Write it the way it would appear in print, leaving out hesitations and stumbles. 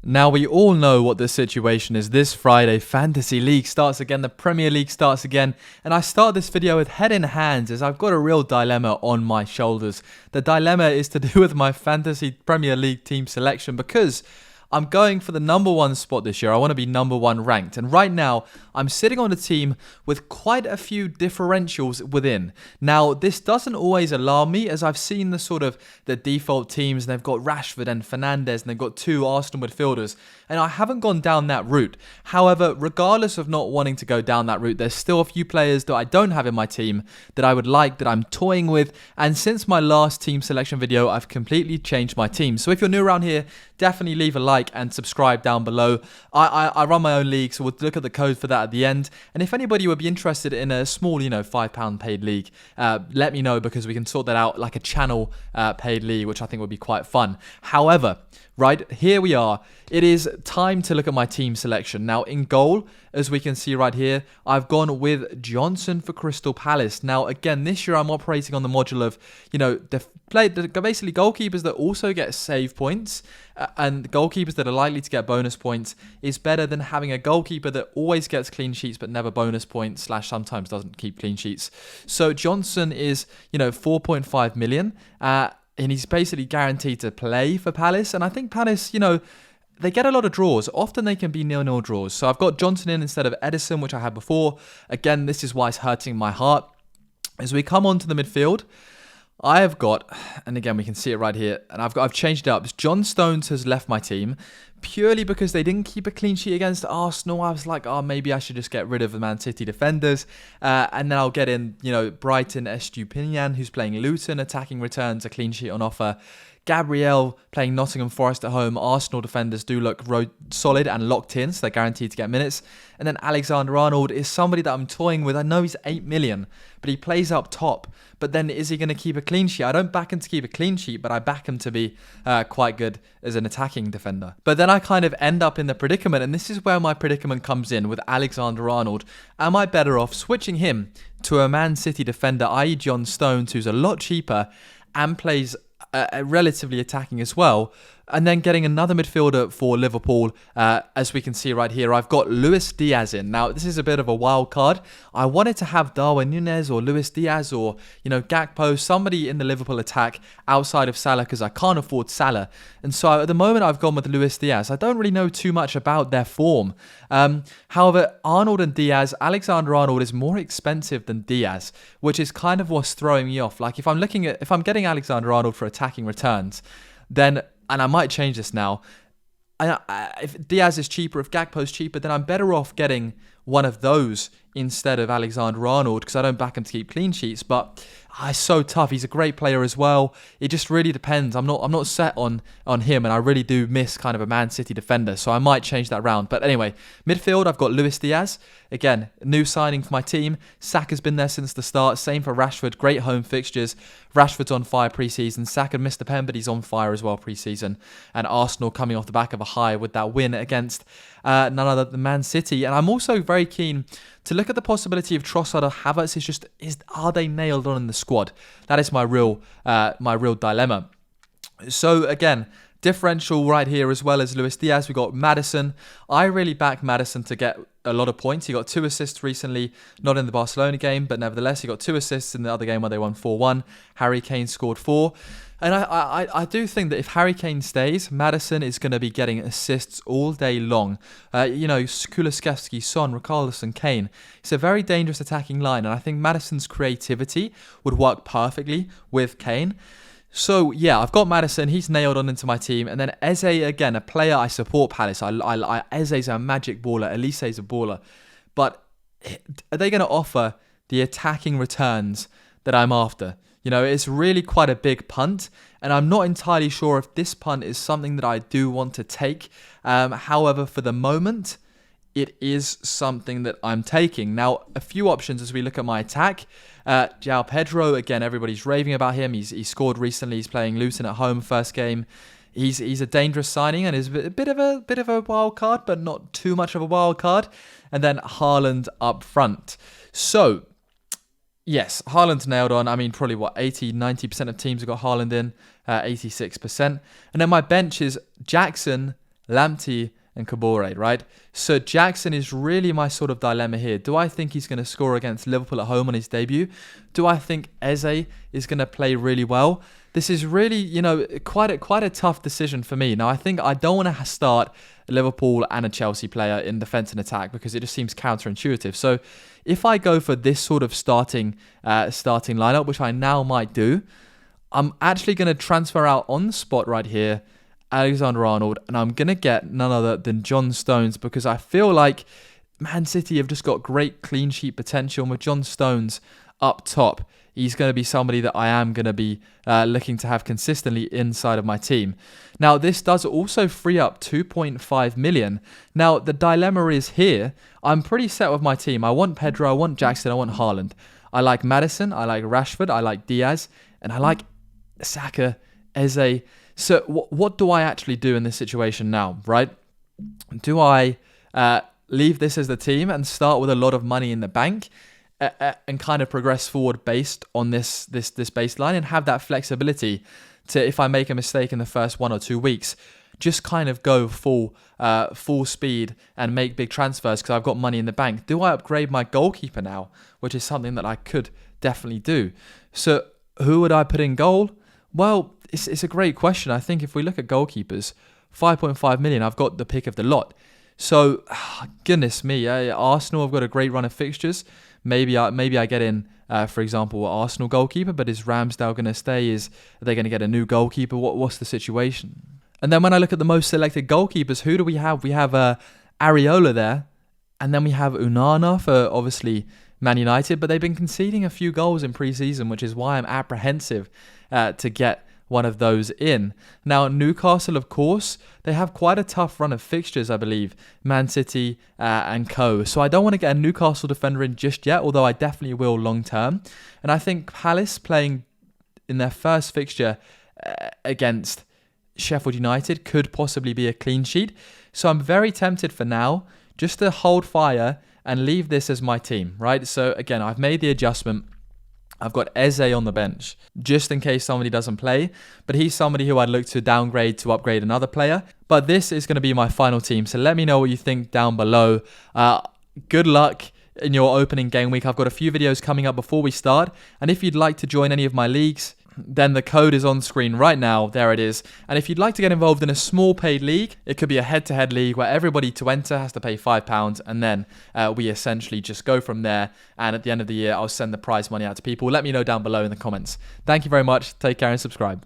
Now, we all know what the situation is. This Friday, Fantasy League starts again, the Premier League starts again, and I start this video with head in hands as I've got a real dilemma on my shoulders. The dilemma is to do with my Fantasy Premier League team selection because I'm going for the #1 spot this year. I want to be #1 ranked. And right now, I'm sitting on a team with quite a few differentials within. Now, this doesn't always alarm me as I've seen the default teams and they've got Rashford and Fernandes and they've got 2 Arsenal midfielders. And I haven't gone down that route. However, regardless of not wanting to go down that route, there's still a few players that I don't have in my team that I would like, that I'm toying with. And since my last team selection video, I've completely changed my team. So if you're new around here, definitely leave a like and subscribe down below. I run my own league, so we'll look at the code for that at the end. And if anybody would be interested in a small, £5 paid league, let me know because we can sort that out like a channel paid league, which I think would be quite fun. However, right, here we are. It is time to look at my team selection. Now, in goal, as we can see right here, I've gone with Johnson for Crystal Palace. Now, again, this year I'm operating on the module of, basically goalkeepers that also get save points and goalkeepers that are likely to get bonus points is better than having a goalkeeper that always gets clean sheets but never bonus points / sometimes doesn't keep clean sheets. So Johnson is, 4.5 million. And he's basically guaranteed to play for Palace. And I think Palace, they get a lot of draws. Often they can be 0-0 draws. So I've got Johnson in instead of Maddison, which I had before. Again, this is why it's hurting my heart. As we come on to the midfield, I have got, and again, we can see it right here, and I've changed it up. John Stones has left my team purely because they didn't keep a clean sheet against Arsenal. I was like, maybe I should just get rid of the Man City defenders. And then I'll get in, Brighton Estupinian, who's playing Luton, attacking returns, a clean sheet on offer. Gabriel playing Nottingham Forest at home. Arsenal defenders do look solid and locked in, so they're guaranteed to get minutes. And then Alexander-Arnold is somebody that I'm toying with. I know he's 8 million, but he plays up top. But then is he going to keep a clean sheet? I don't back him to keep a clean sheet, but I back him to be quite good as an attacking defender. But then I kind of end up in the predicament, and this is where my predicament comes in with Alexander-Arnold. Am I better off switching him to a Man City defender, i.e. John Stones, who's a lot cheaper and plays relatively attacking as well, and then getting another midfielder for Liverpool? As we can see right here, I've got Luiz Diaz in. Now, this is a bit of a wild card. I wanted to have Darwin Núñez or Luiz Diaz or, Gakpo, somebody in the Liverpool attack outside of Salah because I can't afford Salah. And so at the moment, I've gone with Luiz Diaz. I don't really know too much about their form. However, Arnold and Diaz, Alexander-Arnold is more expensive than Diaz, which is kind of what's throwing me off. Like if I'm getting Alexander-Arnold for attacking returns, then, and I might change this now, if Diaz is cheaper, if Gakpo's cheaper, then I'm better off getting one of those instead of Alexander-Arnold because I don't back him to keep clean sheets. But it's so tough. He's a great player as well. It just really depends. I'm not set on him, and I really do miss kind of a Man City defender, so I might change that round. But anyway, midfield, I've got Luiz Diaz. Again, new signing for my team. Saka's been there since the start. Same for Rashford. Great home fixtures. Rashford's on fire pre-season. Saka missed the pen, but he's on fire as well pre-season. And Arsenal coming off the back of a high with that win against none other than Man City. And I'm also very keen to look at the possibility of Trossard or Havertz. Are they nailed on in the squad? That is my real dilemma. So again, differential right here as well as Luiz Diaz. We got Maddison. I really back Maddison to get a lot of points. He got 2 assists recently, not in the Barcelona game, but nevertheless he got 2 assists in the other game where they won 4-1. Harry Kane scored 4. And I do think that if Harry Kane stays, Maddison is going to be getting assists all day long. Kulusevski, Son, Richarlison, Kane. It's a very dangerous attacking line, and I think Maddison's creativity would work perfectly with Kane. So, yeah, I've got Maddison. He's nailed on into my team. And then Eze, again, a player I support Palace. Eze's a magic baller. Elise's a baller. But are they going to offer the attacking returns that I'm after? It's really quite a big punt, and I'm not entirely sure if this punt is something that I do want to take. However, for the moment, it is something that I'm taking. Now, a few options as we look at my attack. Pedro, again, everybody's raving about him. He scored recently. He's playing Luton at home, first game. He's a dangerous signing and is a bit of a wild card, but not too much of a wild card. And then Haaland up front. So, yes, Haaland's nailed on. I mean, probably 80-90% of teams have got Haaland in, 86%. And then my bench is Jackson, Lamptey and Kabore, right? So Jackson is really my sort of dilemma here. Do I think he's going to score against Liverpool at home on his debut? Do I think Eze is going to play really well? This is really, quite a tough decision for me. Now, I think I don't want to start a Liverpool and a Chelsea player in defence and attack because it just seems counterintuitive. So if I go for this sort of starting lineup, which I now might do, I'm actually going to transfer out on the spot right here Alexander-Arnold, and I'm going to get none other than John Stones because I feel like Man City have just got great clean sheet potential. And with John Stones up top, he's going to be somebody that I am going to be looking to have consistently inside of my team. Now, this does also free up 2.5 million. Now, the dilemma is here. I'm pretty set with my team. I want Pedro, I want Jackson, I want Haaland. I like Maddison, I like Rashford, I like Diaz, and I like Saka, Eze. So what do I actually do in this situation now, right? Do I leave this as the team and start with a lot of money in the bank and kind of progress forward based on this baseline and have that flexibility to, if I make a mistake in the first 1 or 2 weeks, just kind of go full speed and make big transfers because I've got money in the bank? Do I upgrade my goalkeeper now, which is something that I could definitely do? So who would I put in goal? Well, it's a great question. I think if we look at goalkeepers, 5.5 million, I've got the pick of the lot. So, goodness me, Arsenal have got a great run of fixtures. Maybe I get in, for example, Arsenal goalkeeper, but is Ramsdale going to stay? Are they going to get a new goalkeeper? What's the situation? And then when I look at the most selected goalkeepers, who do we have? We have Areola there, and then we have Unana for obviously Man United, but they've been conceding a few goals in pre-season, which is why I'm apprehensive to get one of those in. Now, Newcastle, of course, they have quite a tough run of fixtures, I believe, Man City and co. So I don't want to get a Newcastle defender in just yet, although I definitely will long term. And I think Palace playing in their first fixture against Sheffield United could possibly be a clean sheet. So I'm very tempted for now just to hold fire and leave this as my team, right? So again, I've made the adjustment. I've got Eze on the bench, just in case somebody doesn't play. But he's somebody who I'd look to downgrade to upgrade another player. But this is going to be my final team. So let me know what you think down below. Good luck in your opening game week. I've got a few videos coming up before we start. And if you'd like to join any of my leagues, then the code is on screen right now. There it is. And if you'd like to get involved in a small paid league, it could be a head-to-head league where everybody to enter has to pay £5, and then we essentially just go from there. And at the end of the year, I'll send the prize money out to people. Let me know down below in the comments. Thank you very much. Take care and subscribe.